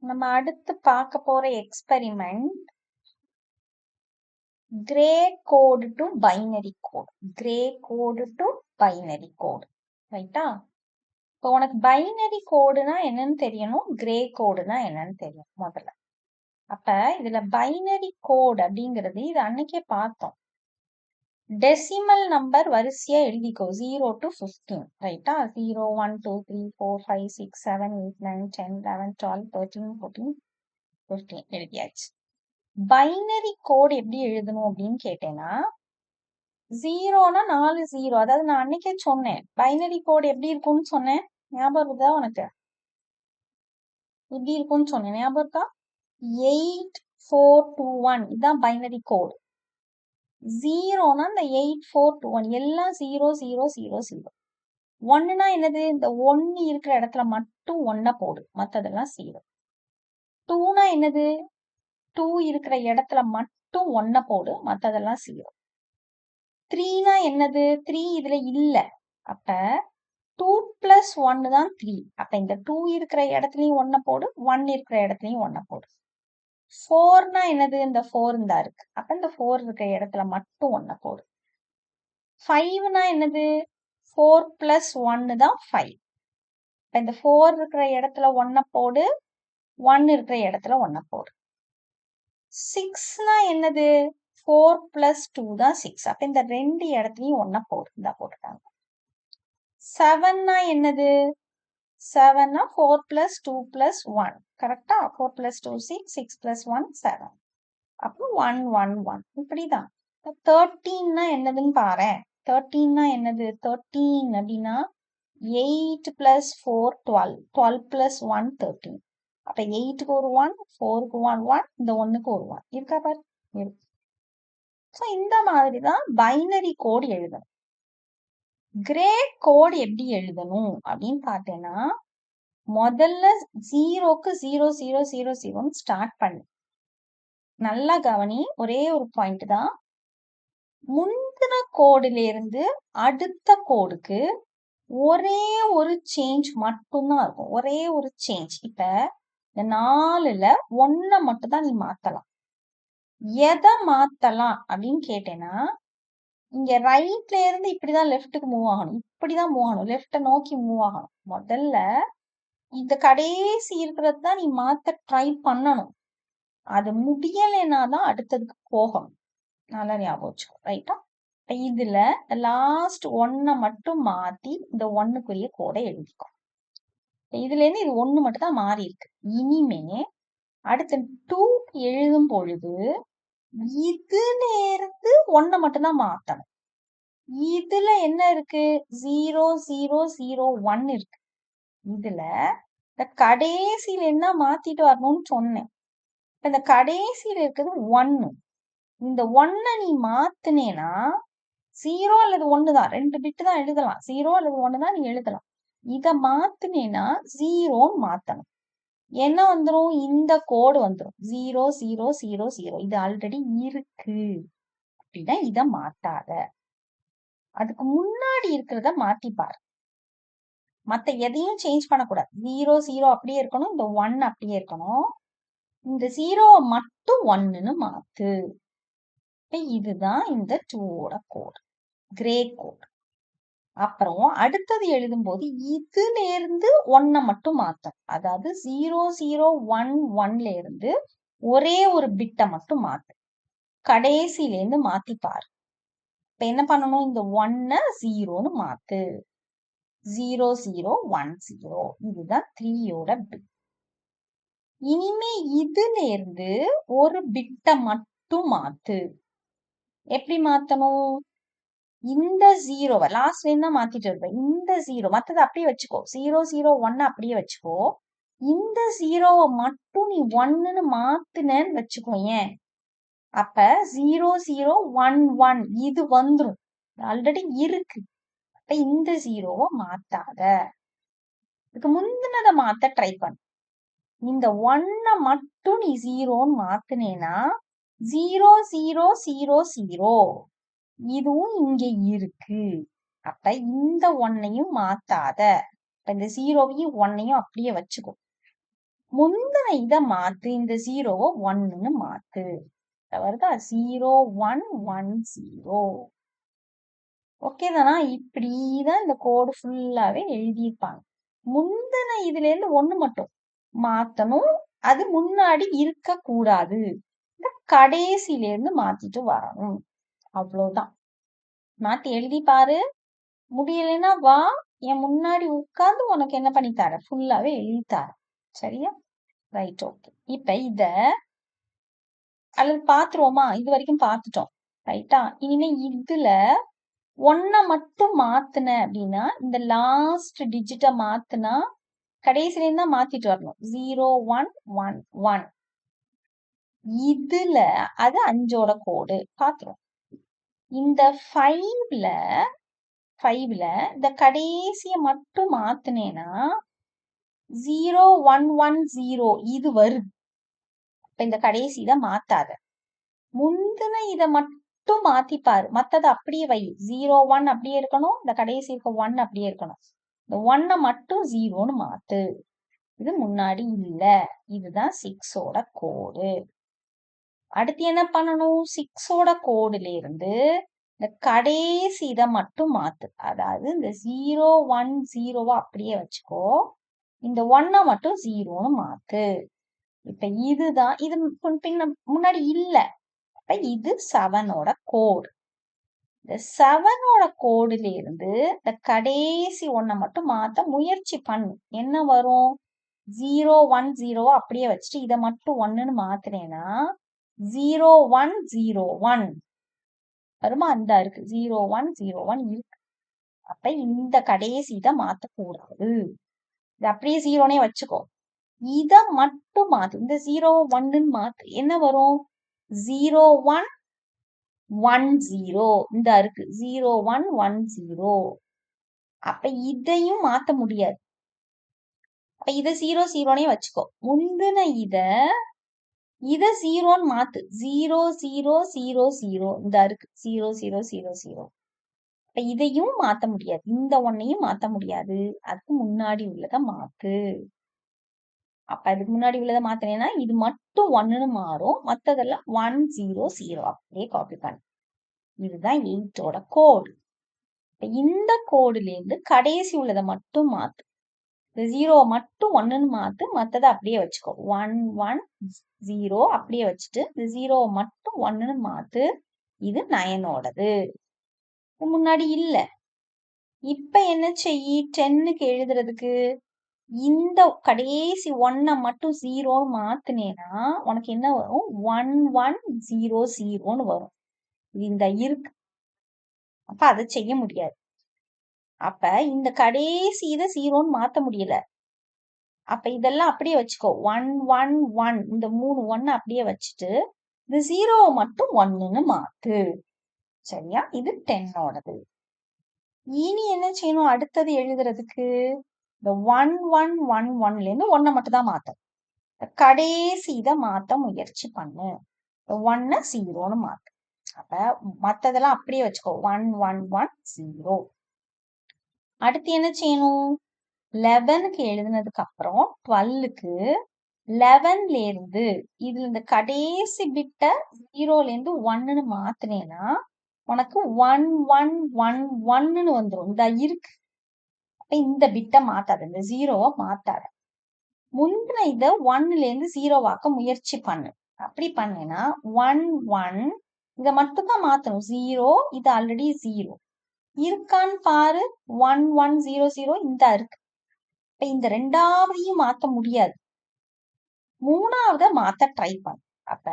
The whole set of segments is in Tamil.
நம்ம அடுத்து பார்க்க போற experiment Gray code to binary code. Gray code to binary code, ரைட்டா? இப்போ உனக்கு பைனரி கோடுனா என்னன்னு தெரியணும், கிரே கோடுனா என்னன்னு தெரியும் முதல்ல. அப்ப இதுல பைனரி கோடு அப்படிங்கிறது இது அன்னைக்கே பார்த்தோம். டெசிமல் நம்பர் வரிசையா எழுதிக்கோ, 0 to 15, ரைட்டா? 0 1 2 3 4 5 6 7 8 9 10 11 12 13 14 15 எழுதியாச்சு. பைனரி கோடு எப்படி எழுதணும் அப்படின்னு கேட்டேன்னா, 0னா 4 0. அதாவது நான் அன்னைக்கே சொன்னேன் பைனரி கோடு எப்படி இருக்கும்னு சொன்னேன், ஞாபகம் இருக்கா உனக்கு? எப்படி இருக்கும்னு சொன்னேன், ஞாபகம் இருக்கா? 8 4 2 1 இதுதான் பைனரி கோடு. 0னா இந்த 8 4 2 1 எல்லாம் 0 0 0 0. 1னா என்னது, இந்த 1 இருக்கிற இடத்துல மட்டும் 1 போடு, மத்ததெல்லாம் 0. 2னா என்னது, 2 இருக்கிற இடத்துல மட்டும் 1 போடு, மத்ததெல்லாம் 0. 3னா என்னது, 3 இதுல இல்ல, அப்ப 2 plus 1 தான் 3. அப்ப இந்த 2 இருக்கிற இடத்துலயும் 1 போடு, 1 இருக்கிற இடத்துலயும் 1 போடு. 4னா என்னது, இந்த 4 இந்தா இருக்கு, அப்ப இந்த 4 இருக்கிற இடத்துல மட்டும் 1 போடு. 5னா என்னது, 4 plus 1 தான் 5. இப்ப இந்த 4 இருக்கிற இடத்துல 1 போடு, 1 இருக்கிற இடத்துல 1 போடு. 6னா என்னது, 4 plus 2 தான் 6. அப்ப இந்த 2 இடத்துலயும் 1 போடு, இந்தா போட்டுட்டாங்க. 7னா என்னது, 7னா 4 plus 2 plus 1, கரெக்டா? 4 plus 2 6, 6 plus 1 7. அப்போ 1 1 1 இப்படிதான். 13னா என்னதுன்னு பாரேன். 13னா என்னது, 13 அப்படின்னா 8 plus 4 12, 12 plus 1 13. அப்ப 8க்கு ஒரு 1, 4க்கு 1 1, இந்த 1க்கு ஒரு 1 இருக்கா பாரு, இருக்கு. ஸோ இந்த மாதிரி தான் பைனரி கோடு எழுதணும். கிரே கோடு எப்படி எழுதணும் அப்படின்னு பார்த்தேன்னா, முதல்ல 0க்கு 0 0 0 0ன்னு ஸ்டார்ட் பண்ணு. நல்லா கவனி, ஒரே ஒரு பாயிண்ட் தான். முந்தின கோடுல இருந்து அடுத்த கோடுக்கு ஒரே ஒரு சேஞ்ச் மட்டும்தான் இருக்கும், ஒரே ஒரு சேஞ்ச். இப்ப இந்த 4ல 1 மட்டும் தான் நீ மாத்தலாம். எதை மாத்தலாம் அப்படின்னு கேட்டேன்னா, இங்க ரைட்ல இருந்து இப்படிதான் லெஃப்ட்டுக்கு மூவ் ஆகணும், இப்படிதான் மூவ் ஆகணும், லெஃப்ட நோக்கி மூவ் ஆகணும். முதல்ல இந்த கடைசி இருக்கிறது தான் நீ மாத்த ட்ரை பண்ணணும். அது முடியலைன்னா தான் அடுத்ததுக்கு போகணும். நல்லா ஞாபகம் வச்சுக்கோ, ரைட்டா? இதுல லாஸ்ட் 1 மட்டும் மாத்தி இந்த 1க்குரிய கோடை எழுதிக்கோ. இதுல இருந்து இது 1 மட்டும் தான் மாறி இருக்கு. இனிமே அடுத்த 2 எழுதும் பொழுது இதுல இருந்து 1 மட்டும் தான் மாத்தணும். இதுல என்ன இருக்கு, 0 0 0 1 இருக்கு. இதுல இந்த கடைசியில என்ன மாத்திட்டு வரணும்னு சொன்னேன். இந்த கடைசியில இருக்கிறது 1. இந்த 1 நீ மாத்துனேனா 0 அல்லது 1 தான், 2 பிட்டு தான் எழுதலாம். 0 அல்லது 1 தான் நீ எழுதலாம். இத மாத்துனேனா 0ன்னு மாத்தணும். என்ன வந்துரும், இந்த கோடு வந்துரும் 0 0 0 0. இது ஆல்ரெடி இருக்கு அப்படின்னா இத மாத்தாத. அதுக்கு முன்னாடி இருக்கிறத மாத்தி பாரு. மத்த எதையும் சேஞ்ச் பண்ணக்கூடாது. 0 0 அப்படியே இருக்கணும், இந்த 1 அப்படியே இருக்கணும். இந்த 0 மட்டும் 1ன்னு மாத்து. இதுதான் இந்த 2ஓட கோடு, கிரே கோடு. அப்புறம் அடுத்தது எழுதும்போது இதுல இருந்து 1 மட்டும் மாத்தணும். அதாவது 0 0 1 1ல இருந்து ஒரே ஒரு பிட்டை மட்டும் மாத்து. கடைசியில இருந்து மாத்தி பாரு. இப்ப என்ன பண்ணணும், இந்த 1 0ன்னு மாத்து. 0 0 1 0. இதுதான் 3ஓட பிட். இனிமே இதுல இருந்து ஒரு பிட்டை மட்டும் மாத்து. எப்படி மாத்தணும், இந்த 0வை லாஸ்ட்ல இருந்து தான் மாத்திட்டு இருப்பேன். இந்த 0 மத்தது அப்படியே வச்சுக்கோ, 0 0 1 அப்படியே வச்சுக்கோ. இந்த 0வை மட்டும் நீ 1ன்னு மாத்துனேன்னு வச்சுக்கோ. ஏன், அப்ப 0 0 1 1 இது வந்துரும், ஆல்ரெடி இருக்கு. அப்ப இந்த 0வை மாத்தாத, இதுக்கு முந்தினத மாத்த ட்ரை பண்ணு. இந்த 1 மட்டும் நீ 0ன்னு மாத்துனேனா 0 0 0 0 இதுவும் இங்க இருக்கு. அப்ப இந்த 1ஐயும் மாத்தாத. இப்ப இந்த 0வையும் 1ஐயும் அப்படியே வச்சுக்கோ. முந்தின இத மாத்து, இந்த 0 1ன்னு மாத்து. வருதா? 0 1 1 0. ஓகே தானா? இப்படிதான் இந்த கோடு ஃபுல்லாவே எழுதியிருப்பாங்க. முந்தின இதுல இருந்து 1 மட்டும் மாத்தணும். அது முன்னாடி இருக்க கூடாது. கடைசியில இருந்து மாத்திட்டு வரணும். அவ்வளவுதான். மாத்தி எழுதி பாரு. முடியலைன்னா வா, என் முன்னாடி உட்கார்ந்து உனக்கு என்ன பண்ணி தரேன், ஃபுல்லாவே எழுதி தரேன். சரியா? Right, okay. இப்ப இத அல்லது பாத்துருவோமா? இது வரைக்கும் பார்த்துட்டோம். ரைட்டா? இனிமே இதுல 1 மட்டும் மாத்துன அப்படின்னா, இந்த லாஸ்ட் டிஜிட்ட மாத்துனா கடைசில இருந்தா மாத்திட்டு வரணும். 0 1 1 1. இதுல அது 5ஓட கோடு பாத்துரும். இந்த 5ல இந்த கடைசிய மட்டும் மாத்துனேன்னா 0 1 1 0 இது வருது. இப்ப இந்த கடைசி இத மாத்தாத. முந்தின இத மட்டும் மாத்திப்பாரு. மத்தத அப்படியே வை. 0 1 அப்படியே இருக்கணும். இந்த கடைசி இருக்க 1 அப்படியே இருக்கணும். இந்த 1 மட்டும் 0ன்னு மாத்து. இது முன்னாடி இல்ல. இதுதான் 6ஓட கோடு. அடுத்து என்ன பண்ணணும்? 6ஓட கோடுல இருந்து இந்த கடைசி இத மட்டும் மாத்து. அதாவது இந்த 0 1 0 அப்படியே வச்சுக்கோ. இந்த 1 மட்டும் 0ன்னு மாத்து. இப்ப இதுதான் இது பின்ன முன்னாடி இல்ல. அப்ப இது 7ஓட கோடு. இந்த 7ஓட கோடுல இருந்து இந்த கடைசி 1 மட்டும் மாத்த முயற்சி பண்ணு. என்ன வரும்? 0 1 0 அப்படியே வச்சுட்டு இத மட்டும் 1ன்னு மாத்துனேன்னா 0 1 0 1 வருமா? அந்த இருக்கு 0 1 0 1 இருக்கு. அப்ப இந்த கடைசி இத மாத்தக்கூடாது. இது அப்படியே 0னே வச்சுக்கோ. இத மட்டும் மாத்து. இந்த 0 1ன்னு மாத்து. என்ன வரும்? 0 1 1 0. இந்த இருக்கு 0 1 1 0. அப்ப இதையும் மாத்த முடியாது. அப்ப இத 0 0னே வச்சுக்கோ. முந்தின இத 0ன்னு மாத்து. 0 0 0 0. இந்த இருக்கு 0 0 0 0. அப்ப இதையும் மாத்த முடியாது. இந்த 1யும் மாத்த முடியாது. அதுக்கு முன்னாடி உள்ளத மாத்து. அப்ப அதுக்கு முன்னாடி உள்ளத மாத்தினேன்னா இது மட்டும் 1ன்னு மாறும். மத்ததெல்லாம் 1 0 0 அப்படியே காப்பி பண்ணு. இதுதான் 8ஓட கோடு. இந்த கோடுல இருந்து கடைசி உள்ளத மட்டும் மாத்து. இந்த 0 மட்டும் 1ன்னு மாத்து. மத்தத அப்படியே வச்சுக்கோ. 1 1 0 அப்படியே வச்சுட்டு இந்த 0 மட்டும் 1ன்னு மாத்து. இது 9ஓடது. முன்னாடி இல்ல. இப்ப என்ன செய்யி? 10க்கு எழுதுறதுக்கு இந்த கடைசி 1 மட்டும் 0ன்னு மாத்துனேன்னா உனக்கு என்ன வரும்? 1 1 0 0ன்னு வரும். இது இந்த இருக்கு. அப்ப அதை செய்ய முடியாது. அப்ப இந்த கடைசி இத 0ன்னு மாத்த முடியல. அப்ப இதெல்லாம் அப்படியே வச்சுக்கோ. 1 1 1 இந்த 3 1 அப்படியே வச்சுட்டு இந்த 0 மட்டும் 1ன்னு மாத்து. சரியா? இது 10ஓடது. இனி என்ன செய்யணும்? அடுத்தது எழுதுறதுக்கு இந்த 1 1 1 1ல இருந்து 1 மட்டும் தான் மாத்தணும். கடைசி இத மாத்த முயற்சி பண்ணு. 1 0ன்னு மாத்து. அப்ப மத்ததெல்லாம் அப்படியே வச்சுக்கோ. 1 1 1 0. அடுத்து என்ன செய்யணும்? 11க்கு எழுதுனதுக்கு அப்புறம் 12க்கு 11ல இருந்து இதுல இந்த கடைசி பிட்ட 0ல இருந்து 1ன்னு மாத்துனேன்னா உனக்கு 1 1 1 1ன்னு வந்துரும். இந்த இருக்கு. அப்ப இந்த பிட்ட மாத்தாத. இந்த 0வ மாத்தாத. முந்தின இத 1ல இருந்து 0வாக்க முயற்சி பண்ணு. அப்படி பண்ணேன்னா 1 1 இத மட்டும் தான் மாத்தணும். 0 இது ஆல்ரெடி 0 இருக்கான்னு பாரு. 1 1 0 0 இந்த இருக்கு. இப்ப இந்த 2வதையும் மாத்த முடியாது. 3வத மாத்த ட்ரை பண்ணு. அப்ப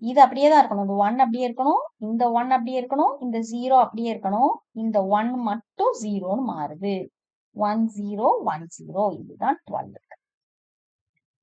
இது அப்படியே தான் இருக்கணும். இந்த 1 அப்படியே இருக்கணும். இந்த 1 அப்படியே இருக்கணும். இந்த 0 அப்படியே இருக்கணும். இந்த 1 மட்டும் 0ன்னு மாறுது. 1 0 1 0. இதுதான் 12.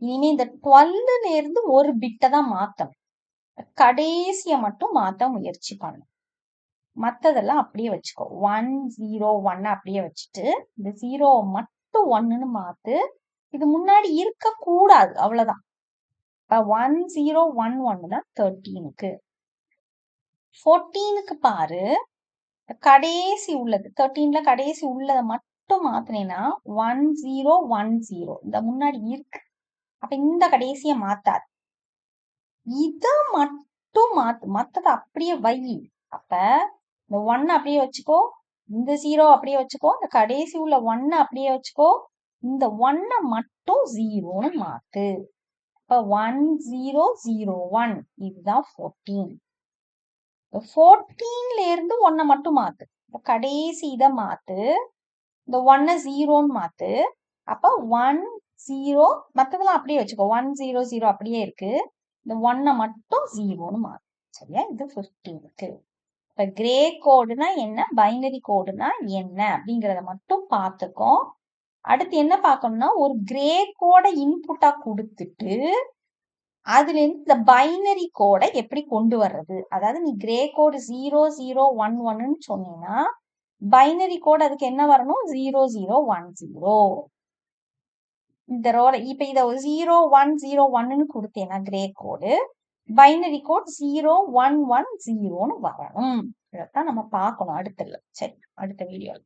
இனிமே இந்த 12ல இருந்து ஒரு பிட்ட தான் மாத்தணும். கடைசிய மட்டும் மாத்த முயற்சி பண்ணு. மத்ததெல்லாம் அப்படியே வச்சுக்கோ. 1 0 1 அப்படியே வச்சுட்டு இந்த 0 மட்டும் 1ன்னு மாத்து. இது முன்னாடி இருக்க கூடாது. அவ்வளவுதான். இப்ப 1 0 1 1 தான் 13க்கு. 14க்கு பாரு. கடைசி உள்ளது 13ல கடைசி உள்ளத மட்டும் மாத்தினேன்னா 1 0 1 0 இந்த முன்னாடி இருக்கு. அப்ப இந்த கடைசிய மாத்தாது. இத மட்டும் மாத்து, மத்தத அப்படியே வை. அப்ப இந்த 1 அப்படியே வச்சுக்கோ, இந்த 0 அப்படியே வச்சுக்கோ, இந்த கடைசி உள்ள 1 அப்படியே வச்சுக்கோ, இந்த 1 மட்டும் 0ன்னு மாத்து. அப்ப 1 0 0 1 இதுதான் 14. 14ல இருந்து 1 மட்டும் மாத்து. கடைசி இத மாத்து, இந்த 1 0ன்னு மாத்து. அப்ப 1 0 மத்ததெல்லாம் அப்படியே வச்சுக்கோ, 1 0 0 அப்படியே இருக்கு. இந்த 1 மட்டும் 0ன்னு மாத்து. சரியா? இது 15க்கு. இப்ப கிரே கோடுனா என்ன, பைனரி கோடுனா என்ன அப்படிங்கறத மட்டும் பார்த்துக்கோம். அடுத்து என்ன பார்க்கணும்னா, ஒரு கிரே கோடை இன்புட்டா கொடுத்துட்டு அதுல இருந்து இந்த பைனரி கோடை எப்படி கொண்டு வர்றது. அதாவது நீ கிரே கோடு 0 0 1 1ன்னு சொன்னீங்கன்னா பைனரி கோடு அதுக்கு என்ன வரணும், 0 0 1 0. இந்த ரோட இப்ப இத 0 1 0 1ன்னு கொடுத்தேன்னா கிரே கோடு, பைனரி கோட் 0 1 1 0ன்னு வரணும். இதைத்தான் நம்ம பார்க்கணும் அடுத்ததுல. சரி, அடுத்த வீடியோல.